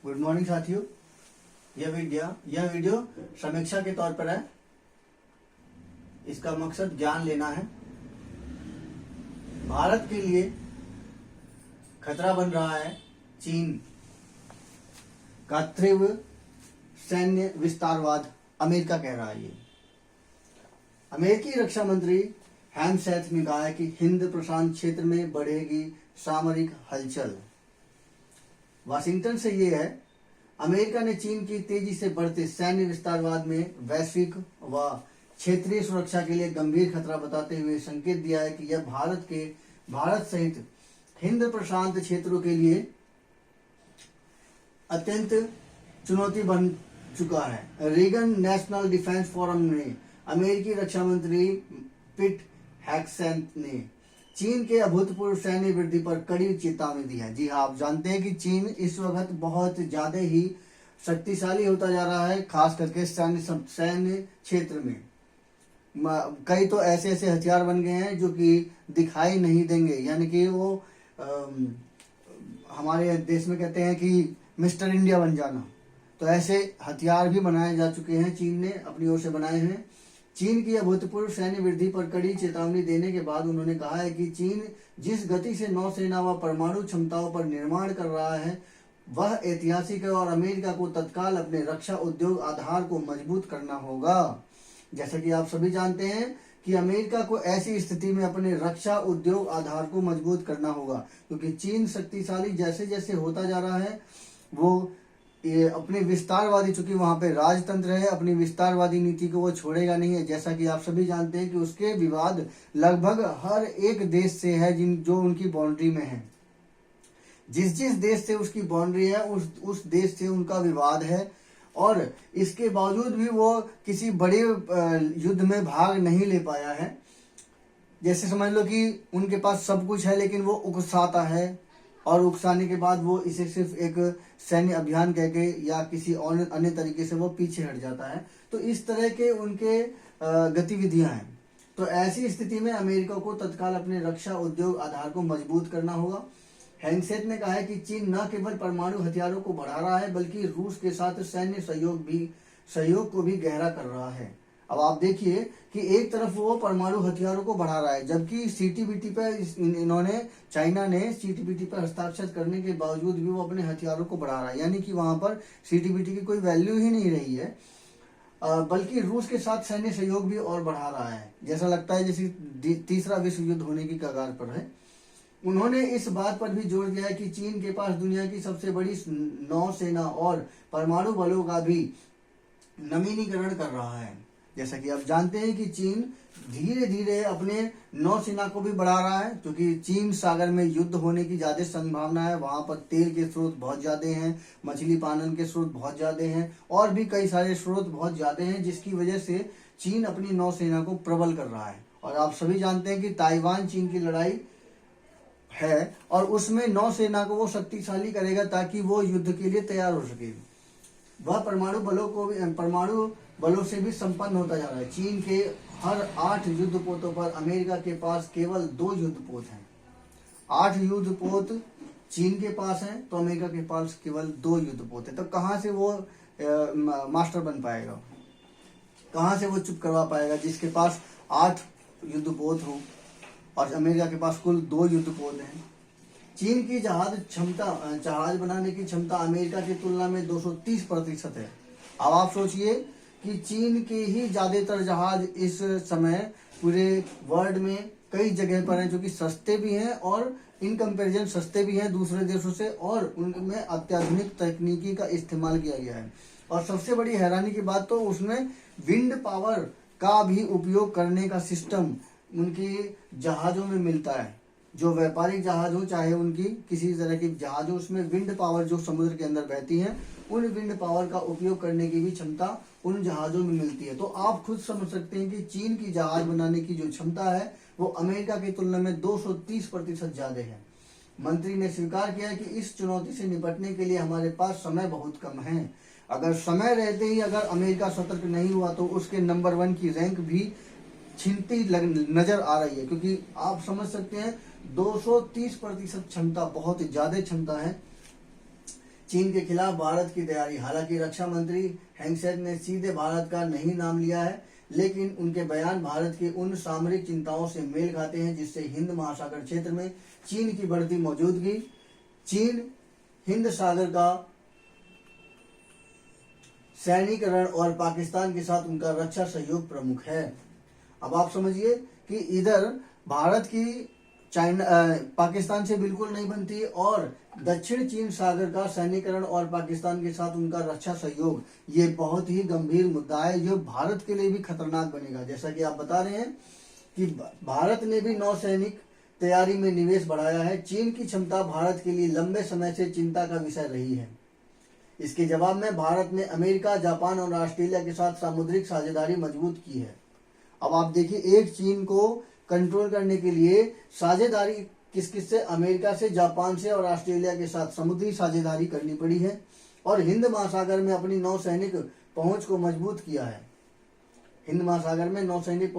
Good morning साथियों। यह video समीक्षा के तौर पर है। इसका मकसद ज्ञान लेना है। भारत के लिए खतरा बन रहा है चीन का तीव्र सैन्य विस्तारवाद, अमेरिका कह रहा है। ये अमेरिकी रक्षा मंत्री हेमसेथ ने कहा है कि हिंद प्रशांत क्षेत्र में बढ़ेगी सामरिक हलचल। वाशिंगटन से ये है, अमेरिका ने चीन की तेजी से बढ़ते सैन्य विस्तारवाद में वैश्विक व क्षेत्रीय सुरक्षा के लिए गंभीर खतरा बताते हुए संकेत दिया है कि यह भारत सहित हिंद प्रशांत क्षेत्रों के लिए अत्यंत चुनौती बन चुका है। रीगन नेशनल डिफेंस फोरम में अमेरिकी रक्षा मंत्री पिट हेगसेथ ने चीन के अभूतपूर्व सैन्य वृद्धि पर कड़ी चेतावनी दी है। जी हाँ, आप जानते हैं कि चीन इस वक्त बहुत ज्यादा ही शक्तिशाली होता जा रहा है, खास करके सैन्य क्षेत्र में। कई तो ऐसे ऐसे हथियार बन गए हैं जो कि दिखाई नहीं देंगे, यानी कि वो हमारे देश में कहते हैं कि मिस्टर इंडिया बन जाना। तो ऐसे हथियार भी बनाए जा चुके हैं, चीन ने अपनी ओर से बनाए हैं। चीन की अभूतपूर्व सैन्य वृद्धि पर कड़ी चेतावनी देने के बाद उन्होंने कहा है कि चीन जिस गति से नौसेना व परमाणु क्षमताओं पर निर्माण कर रहा है वह ऐतिहासिक है और अमेरिका को तत्काल अपने रक्षा उद्योग आधार को मजबूत करना होगा। जैसा कि आप सभी जानते हैं कि अमेरिका को ऐसी स्थिति में अपने रक्षा उद्योग आधार को मजबूत करना होगा, क्योंकि चीन शक्तिशाली जैसे जैसे होता जा रहा है वो ये अपने विस्तारवादी, चूंकि वहां पे राजतंत्र है, अपनी विस्तारवादी नीति को वो छोड़ेगा नहीं है। जैसा कि आप सभी जानते हैं कि उसके विवाद लगभग हर एक देश से है जो उनकी बाउंड्री में है। जिस देश से उसकी बाउंड्री है उस देश से उनका विवाद है, और इसके बावजूद भी वो किसी बड़े युद्ध में भाग नहीं ले पाया है। जैसे समझ लो कि उनके पास सब कुछ है लेकिन वो उकसाता है, और उकसाने के बाद वो इसे सिर्फ एक सैन्य अभियान कह के या किसी और अन्य तरीके से वो पीछे हट जाता है। तो इस तरह के उनके गतिविधियां हैं। तो ऐसी स्थिति में अमेरिका को तत्काल अपने रक्षा उद्योग आधार को मजबूत करना होगा। हेगसेथ ने कहा है कि चीन न केवल परमाणु हथियारों को बढ़ा रहा है बल्कि रूस के साथ सैन्य सहयोग को भी गहरा कर रहा है। अब आप देखिए कि एक तरफ वो परमाणु हथियारों को बढ़ा रहा है, जबकि सीटीबीटी पर चाइना ने सीटीबीटी पर हस्ताक्षर करने के बावजूद भी वो अपने हथियारों को बढ़ा रहा है, यानी कि वहां पर सीटीबीटी की कोई वैल्यू ही नहीं रही है। बल्कि रूस के साथ सैन्य सहयोग भी और बढ़ा रहा है। जैसा लगता है जैसे तीसरा विश्व युद्ध होने की कगार पर है। उन्होंने इस बात पर भी जोर दिया है कि चीन के पास दुनिया की सबसे बड़ी नौसेना और परमाणु बलों का भी नवीनीकरण कर रहा है। जैसा कि आप जानते हैं कि चीन धीरे धीरे अपने नौसेना को भी बढ़ा रहा है, क्योंकि चीन सागर में युद्ध होने की ज्यादा संभावना है। वहां पर तेल के स्रोत बहुत ज्यादा हैं, मछली पालन के स्रोत बहुत ज्यादा हैं, और भी कई सारे स्रोत बहुत ज्यादा हैं, जिसकी वजह से चीन अपनी नौसेना को प्रबल कर रहा है। और आप सभी जानते हैं कि ताइवान चीन की लड़ाई है और उसमें नौसेना को वो शक्तिशाली करेगा ताकि वो युद्ध के लिए तैयार हो सके। वह परमाणु बलों से भी संपन्न होता जा रहा है। चीन के हर 8 युद्धपोतों पर अमेरिका के पास केवल 2 युद्धपोत हैं। 8 युद्धपोत चीन के पास हैं तो अमेरिका के पास केवल 2 युद्धपोत है। तो कहां से वो मास्टर बन पाएगा, कहां से वो चुप करवा पाएगा जिसके पास 8 युद्धपोत हो और अमेरिका के पास कुल 2 युद्धपोत हैं। चीन की जहाज बनाने की क्षमता अमेरिका की तुलना में 230% है। अब आप सोचिए कि चीन के ही ज्यादातर जहाज इस समय पूरे वर्ल्ड में कई जगह पर हैं जो कि सस्ते भी हैं और इन कंपैरिजन सस्ते भी हैं दूसरे देशों से, और उनमें अत्याधुनिक तकनीकी का इस्तेमाल किया गया है। और सबसे बड़ी हैरानी की बात तो उसमें विंड पावर का भी उपयोग करने का सिस्टम उनकी जहाजों में मिलता है। जो व्यापारिक जहाज हो चाहे उनकी किसी तरह की जहाज हो, उसमें विंड पावर जो समुद्र के अंदर बहती है उन विंड पावर का उपयोग करने की भी क्षमता उन जहाजों में मिलती है। तो आप खुद समझ सकते हैं कि चीन की जहाज बनाने की जो क्षमता है वो अमेरिका की तुलना में 230% ज्यादा है। मंत्री ने स्वीकार किया कि इस चुनौती से निपटने के लिए हमारे पास समय बहुत कम है। अगर समय रहते ही अगर अमेरिका सतर्क नहीं हुआ तो उसके नंबर 1 की रैंक भी छिनती नजर आ रही है, क्योंकि आप समझ सकते हैं 230% क्षमता बहुत ज्यादा क्षमता है। चीन के खिलाफ भारत की तैयारी। हालांकि रक्षा मंत्री हेंगसेट ने सीधे भारत का नहीं नाम लिया है, लेकिन उनके बयान भारत की उन सामरिक चिंताओं से मेल खाते हैं जिससे हिंद महासागर क्षेत्र में चीन की बढ़ती मौजूदगी, चीन हिंद सागर का सैनिकरण और पाकिस्तान के साथ उनका रक्षा सहयोग प्रमुख है। अब आप समझिए कि इधर भारत की चाइना पाकिस्तान से बिल्कुल नहीं बनती और दक्षिण चीन सागर का सैनिकरण और पाकिस्तान के साथ उनका रक्षा सहयोग, ये बहुत ही गंभीर मुद्दा है जो भारत के लिए भी खतरनाक बनेगा। जैसा कि आप बता रहे हैं कि भारत ने भी नौसैनिक तैयारी में निवेश बढ़ाया है। चीन की क्षमता भारत के लिए लंबे समय से चिंता का विषय रही है। इसके जवाब में भारत ने अमेरिका, जापान और ऑस्ट्रेलिया के साथ सामुद्रिक साझेदारी मजबूत की है। अब आप देखिए, एक चीन को कंट्रोल करने के लिए साझेदारी किस किस से, अमेरिका से, जापान से और ऑस्ट्रेलिया के साथ समुद्री साझेदारी करनी पड़ी है और हिंद महासागर में अपनी नौसैनिक पहुंच को मजबूत किया है। हिंद महासागर में नौसैनिक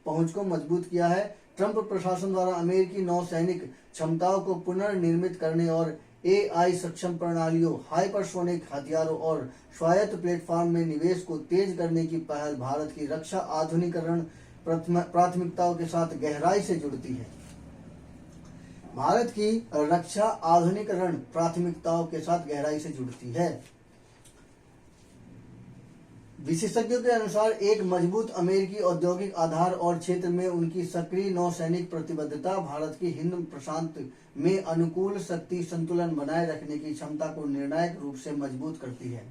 पहुंच को मजबूत किया है। ट्रंप प्रशासन द्वारा अमेरिकी नौसैनिक क्षमताओं को पुनर्निर्मित करने और AI सक्षम प्रणालियों, हाइपरसोनिक हथियारों और स्वायत्त प्लेटफॉर्म में निवेश को तेज करने की पहल भारत की रक्षा आधुनिकीकरण प्राथमिकताओं के साथ गहराई से जुड़ती है। भारत की रक्षा आधुनिकीकरण प्राथमिकताओं के साथ गहराई से जुड़ती है। विशेषज्ञों के अनुसार एक मजबूत अमेरिकी औद्योगिक आधार और क्षेत्र में उनकी सक्रिय नौसैनिक प्रतिबद्धता भारत की हिंद प्रशांत में अनुकूल शक्ति संतुलन बनाए रखने की क्षमता को निर्णायक रूप से मजबूत करती है।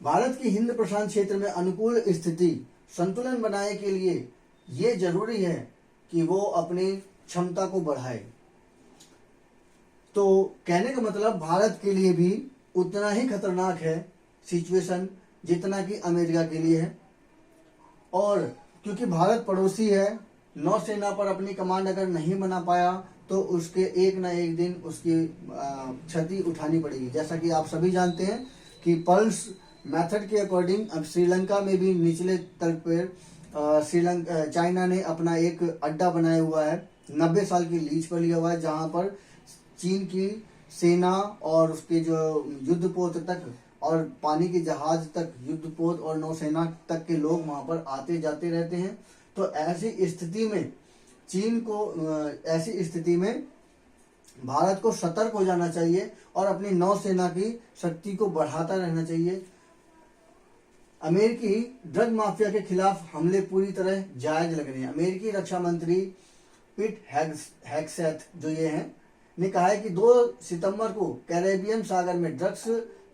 भारत की हिंद प्रशांत क्षेत्र में अनुकूल स्थिति संतुलन बनाने के लिए ये जरूरी है कि वो अपनी क्षमता को बढ़ाए। तो कहने का मतलब भारत के लिए भी उतना ही खतरनाक है सिचुएशन जितना कि अमेरिका के लिए है। और क्योंकि भारत पड़ोसी है, नौसेना पर अपनी कमांड अगर नहीं बना पाया तो उसके एक ना एक दिन उसकी क्षति उठानी पड़ेगी। जैसा कि आप सभी जानते हैं कि पल्स मेथड के अकॉर्डिंग अब श्रीलंका में भी निचले तल पर चाइना ने अपना एक अड्डा बनाया हुआ है, 90 साल की लीज पर लिया हुआ है, जहां पर चीन की सेना और उसके जो युद्धपोत तक और पानी के जहाज तक, युद्धपोत और नौसेना तक के लोग वहां पर आते जाते रहते हैं। तो ऐसी स्थिति में ऐसी स्थिति में भारत को सतर्क हो जाना चाहिए और अपनी नौसेना की शक्ति को बढ़ाता रहना चाहिए। अमेरिकी ड्रग माफिया के खिलाफ हमले पूरी तरह जायज लग रहे हैं। अमेरिकी रक्षा मंत्री पिट हेगसेथ जो ये हैं ने कहा है कि 2 सितंबर को कैरेबियन सागर में ड्रग्स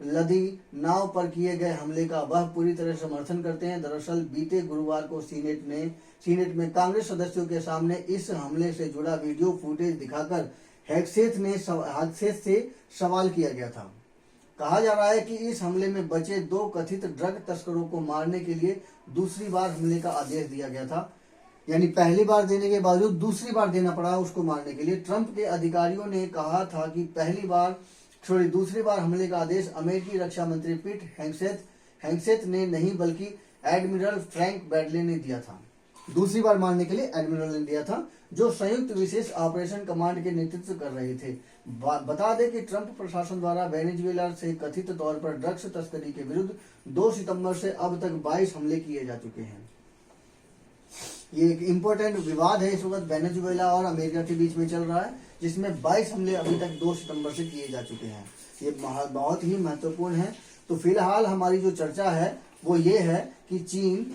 लदी नाव पर किए गए हमले का वह पूरी तरह समर्थन करते हैं। दरअसल बीते गुरुवार को सीनेट में कांग्रेस सदस्यों के सामने इस हमले से जुड़ा वीडियो फुटेज दिखाकर हेगसेथ से सवाल किया गया था। कहा जा रहा है कि इस हमले में बचे 2 कथित ड्रग तस्करों को मारने के लिए दूसरी बार हमले का आदेश दिया गया था। यानी पहली बार देने के बावजूद दूसरी बार देना पड़ा उसको मारने के लिए। ट्रंप के अधिकारियों ने कहा था कि दूसरी बार हमले का आदेश अमेरिकी रक्षा मंत्री पिट हेगसेथ ने नहीं बल्कि एडमिरल फ्रैंक बैडले ने दिया था। दूसरी बार मारने के लिए एडमिरल ने दिया था, जो संयुक्त विशेष ऑपरेशन कमांड के नेतृत्व कर रहे थे। बता दें कि ट्रंप प्रशासन द्वारा वेनेजुएला से कथित तौर पर ड्रग्स तस्करी के विरुद्ध 2 सितंबर से अब तक 22 हमले किए जा चुके हैं। ये एक इम्पोर्टेंट विवाद है इस वक्त वेनेजुएला और अमेरिका के बीच में चल रहा है, जिसमें 22 हमले अभी तक 2 सितंबर से किए जा चुके हैं। ये बहुत ही महत्वपूर्ण है। तो फिलहाल हमारी जो चर्चा है वो ये है कि चीन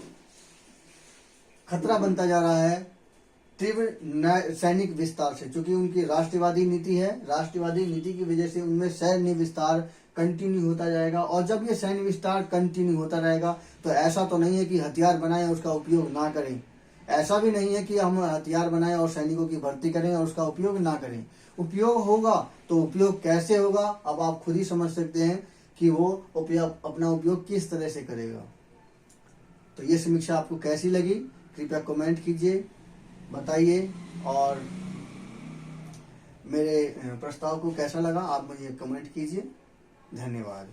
खतरा बनता जा रहा है तीव्र सैनिक विस्तार से, क्योंकि उनकी राष्ट्रवादी नीति है। राष्ट्रवादी नीति की वजह से उनमें सैन्य विस्तार कंटिन्यू होता जाएगा और जब ये सैन्य विस्तार कंटिन्यू होता रहेगा तो ऐसा तो नहीं है कि हथियार बनाएं उसका उपयोग ना करें। ऐसा भी नहीं है कि हम हथियार बनाएं और सैनिकों की भर्ती करें और उसका उपयोग ना करें। उपयोग होगा तो उपयोग कैसे होगा अब आप खुद ही समझ सकते हैं कि वो अपना उपयोग किस तरह से करेगा। तो ये समीक्षा आपको कैसी लगी कृपया कमेंट कीजिए, बताइए, और मेरे प्रस्ताव को कैसा लगा आप मुझे कमेंट कीजिए। धन्यवाद।